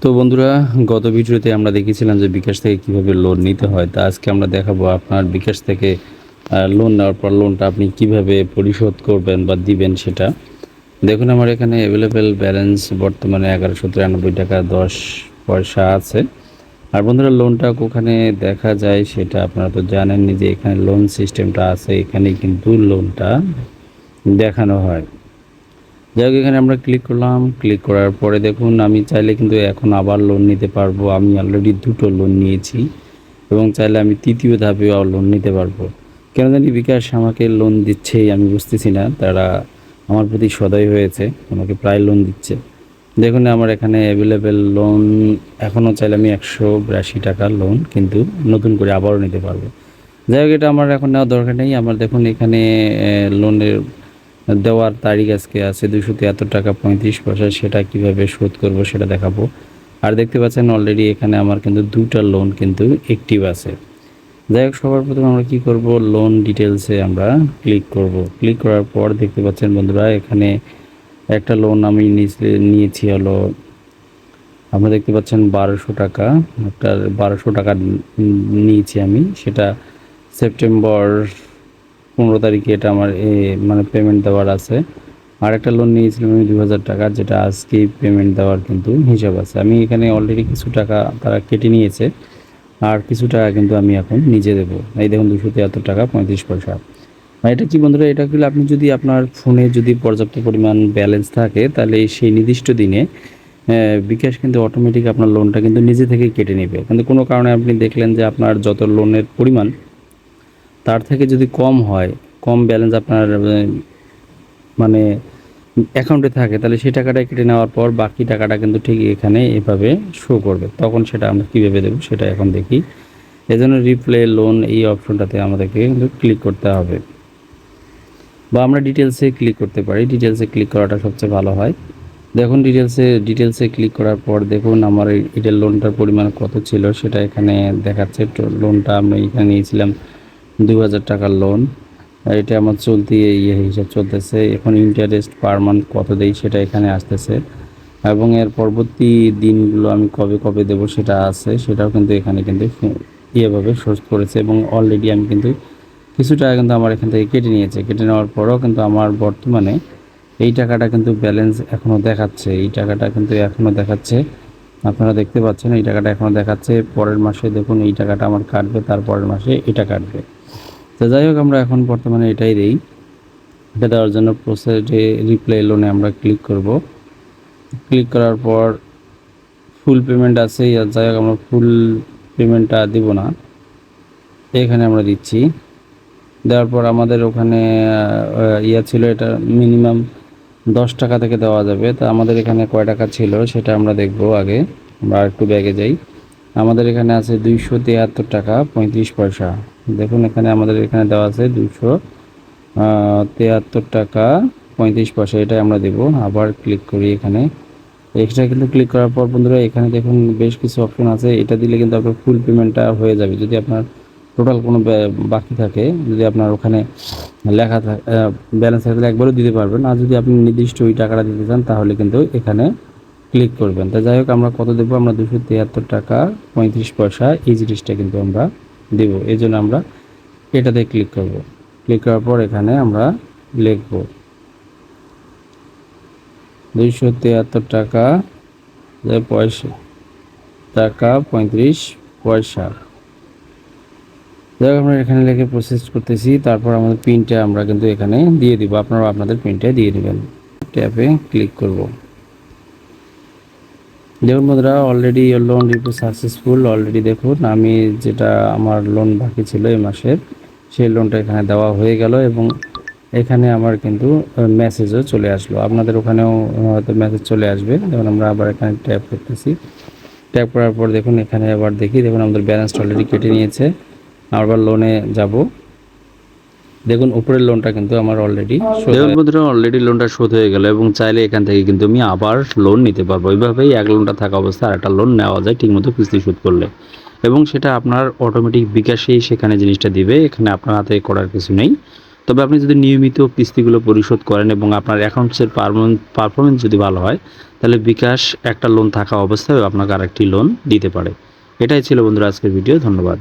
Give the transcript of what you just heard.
তো বন্ধুরা, গত ভিডিওতে আমরা দেখেছিলাম যে বিকাশ থেকে কিভাবে লোন নিতে হয়। তা আজকে আমরা দেখাবো আপনার বিকাশ থেকে লোন নেওয়ার পর লোনটা আপনি কিভাবে পরিশোধ করবেন বা দিবেন সেটা। দেখুন, আমার এখানে অ্যাভেলেবেল ব্যালেন্স বর্তমানে 1193 টাকা 10 পয়সা আছে। আর বন্ধুরা, লোনটা ওখানে দেখা যায় সেটা আপনারা তো জানেননি যে এখানে লোন সিস্টেমটা আছে, এখানে কিন্তু লোনটা দেখানো হয়। যাই হোক, এখানে আমরা ক্লিক করলাম। ক্লিক করার পরে দেখুন, আমি চাইলে কিন্তু এখন আবার লোন নিতে পারবো। আমি অলরেডি 2টো লোন নিয়েছি এবং চাইলে আমি 3য় ধাপেও লোন নিতে পারবো। কেন জানি বিকাশ আমাকে লোন দিচ্ছেই, আমি বুঝতেছি না। তারা আমার প্রতি সদয় হয়েছে, আমাকে প্রায় লোন দিচ্ছে। দেখুন, আমার এখানে অ্যাভেলেবেল লোন এখনও চাইলে আমি 182 টাকা লোন কিন্তু নতুন করে আবারও নিতে পারবো। যাই হোক, এটা আমার এখন নেওয়ার দরকার নেই। আমার দেখুন এখানে লোনের দেওয়ার তারিখ আজকে আছে 273 টাকা 35 পয়সা। সেটা কিভাবে শোধ করব সেটা দেখাবো। আর দেখতে পাচ্ছেন অলরেডি এখানে আমার কিন্তু 2টা লোন কিন্তু অ্যাক্টিভ আছে। যাই হোক, সবার প্রথমে আমরা কি করব, লোন ডিটেলসে আমরা ক্লিক করব। ক্লিক করার পর দেখতে পাচ্ছেন বন্ধুরা, এখানে একটা লোন আমি নিয়েছি হলো, আপনারা দেখতে পাচ্ছেন 1200 টাকা। একটা 1200 টাকা নিয়েছি আমি, সেটা সেপ্টেম্বর 15 তারিখে এটা আমার মানে পেমেন্ট দেওয়ার আছে। আর একটা লোন নিয়েছিলাম আমি 2000 টাকা, যেটা আজকেই পেমেন্ট দেওয়ার কিন্তু হিসাব আছে। আমি এখানে অলরেডি কিছু টাকা তারা কেটে নিয়েছে, আর কিছু টাকা কিন্তু আমি এখন নিজে দেবো। এই দেখুন, 273 টাকা 35 পয়সা। এটা কি বন্ধুরা, এটা কি আপনি যদি আপনার ফোনে যদি পর্যাপ্ত পরিমাণ ব্যালেন্স থাকে, তাহলে সেই নির্দিষ্ট দিনে বিকাশ কিন্তু অটোমেটিক আপনার লোনটা কিন্তু নিজে থেকেই কেটে নেবে। কিন্তু কোনো কারণে আপনি দেখলেন যে আপনার যত লোনের পরিমাণ তার থেকে যদি কম হয়, কম ব্যালেন্স আপনার মানে অ্যাকাউন্টে থাকে, তাহলে সেই টাকাটা কেটে নেওয়ার পর বাকি টাকাটা কিন্তু ঠিক এখানে এভাবে শো করবে। তখন সেটা আমরা কীভাবে দেবো সেটা এখন দেখি। এজন্য রিপ্লে লোন এই অপশনটাতে আমাদেরকে কিন্তু ক্লিক করতে হবে, বা আমরা ডিটেলসে ক্লিক করতে পারি। ডিটেলসে ক্লিক করাটা সবচেয়ে ভালো হয়। দেখুন, ডিটেলসে ক্লিক করার পর দেখুন আমার এটার লোনটার পরিমাণ কত ছিল সেটা এখানে দেখাচ্ছে। লোনটা আমরা এখানে নিয়েছিলাম 2000 টাকার লোন। এটা আমার চলতি হিসাব চলতেছে। এখন ইন্টারেস্ট পার মান্থ কত দেই সেটা এখানে আসতেছে, এবং এর পরবর্তী দিনগুলো আমি কবে কবে দেবো সেটা আছে, সেটাও কিন্তু এখানে কিন্তু ইয়েভাবে শোধ করেছে। এবং অলরেডি আমি কিন্তু কিছু টাকা কিন্তু আমার এখান থেকে কেটে নিয়েছে। কেটে নেওয়ার পরও কিন্তু আমার বর্তমানে এই টাকাটা কিন্তু ব্যালেন্স এখনও দেখাচ্ছে। এই টাকাটা কিন্তু এখনও দেখাচ্ছে, আপনারা দেখতে পাচ্ছেন এই টাকাটা এখনও দেখাচ্ছে। পরের মাসে দেখুন এই টাকাটা আমার কাটবে, তারপরের মাসে এটা কাটবে। তো যাই হোক, আমরা এখন বর্তমানে এটাই দিই। এটা দেওয়ার জন্য প্রসেসে রিপ্লাই লোনে আমরা ক্লিক করব। ক্লিক করার পর ফুল পেমেন্ট আছে, যাই হোক আমরা ফুল পেমেন্টটা দিব না, এখানে আমরা দিচ্ছি। দেওয়ার পর আমাদের ওখানে ছিল, এটা মিনিমাম 10 টাকা থেকে দেওয়া যাবে। তো আমাদের এখানে কয় টাকা ছিল সেটা আমরা দেখব আগে। আমরা একটু ব্যাগে যাই। আমাদের এখানে আছে 273 টাকা 35 পয়সা। দেখুন, এখানে আমাদের এখানে দেওয়া আছে 273 টাকা 35 পয়সা, এটাই আমরা দেব। আবার ক্লিক করি এখানে। এক্সট্রা কিন্তু ক্লিক করার পর বন্ধুরা, এখানে দেখুন বেশ কিছু অপশন আছে। এটা দিলে কিন্তু আপনার ফুল পেমেন্টটা হয়ে যাবে। যদি আপনার টোটাল কোনো বাকি থাকে, যদি আপনার ওখানে লেখা থাকে ব্যালেন্স থাকলে একবারও দিতে পারবেন। আর যদি আপনি নির্দিষ্ট ওই টাকাটা দিতে চান তাহলে কিন্তু এখানে ক্লিক করবেন। তো যাই হোক, আমরা কত দেবো, আমরা 273 টাকা 35 পয়সা এই জিনিসটা কিন্তু আমরা দেব। এই জন্য আমরা এটাতে ক্লিক করব। ক্লিক করার পর এখানে আমরা লিখব 273 টাকা পয়সা টাকা 35 পয়সা। যাই হোক, আমরা এখানে লিখে প্রসেস করতেছি। তারপর আমাদের পিনটা আমরা কিন্তু এখানে দিয়ে দিব। আপনারা আপনাদের পিনটা দিয়ে দেবেন। ট্যাপে ক্লিক করব। দেখুন বন্ধুরা, already loan review successful. Already দেখুন, আমি যেটা আমার লোন বাকি ছিল এই মাসের, সেই লোনটা এখানে দেওয়া হয়ে গেল, এবং এখানে আমার কিন্তু মেসেজও চলে আসলো। আপনাদের ওখানেও হয়তো মেসেজ চলে আসবে। যেমন আমরা আবার এখানে ট্যাপ করতেছি। ট্যাপ করার পর দেখুন, এখানে আবার দেখি, দেখুন আমাদের ব্যালেন্সটা অলরেডি কেটে নিয়েছে। আবার লোনে যাব। দেখুন, উপরের লোনটা কিন্তু আমার অলরেডি দেখুন বন্ধুরা, অলরেডি লোনটা শোধ হয়ে গেল, এবং চাইলে এখান থেকে কিন্তু আমি আবার লোন নিতে পারবো। এইভাবেই এক লোনটা থাকা অবস্থায় আরেকটা লোন নেওয়া যায় ঠিকমতো কিস্তি শোধ করলে, এবং সেটা আপনার অটোমেটিক বিকাশেই সেখানে জিনিসটা দিবে। এখানে আপনার হাতে করার কিছু নেই। তবে আপনি যদি নিয়মিত কিস্তিগুলো পরিশোধ করেন এবং আপনার অ্যাকাউন্টসের পারফরমেন্স যদি ভালো হয়, তাহলে বিকাশ একটা লোন থাকা অবস্থায় আপনাকে আরেকটি লোন দিতে পারে। এটাই ছিল বন্ধুরা আজকের ভিডিও। ধন্যবাদ।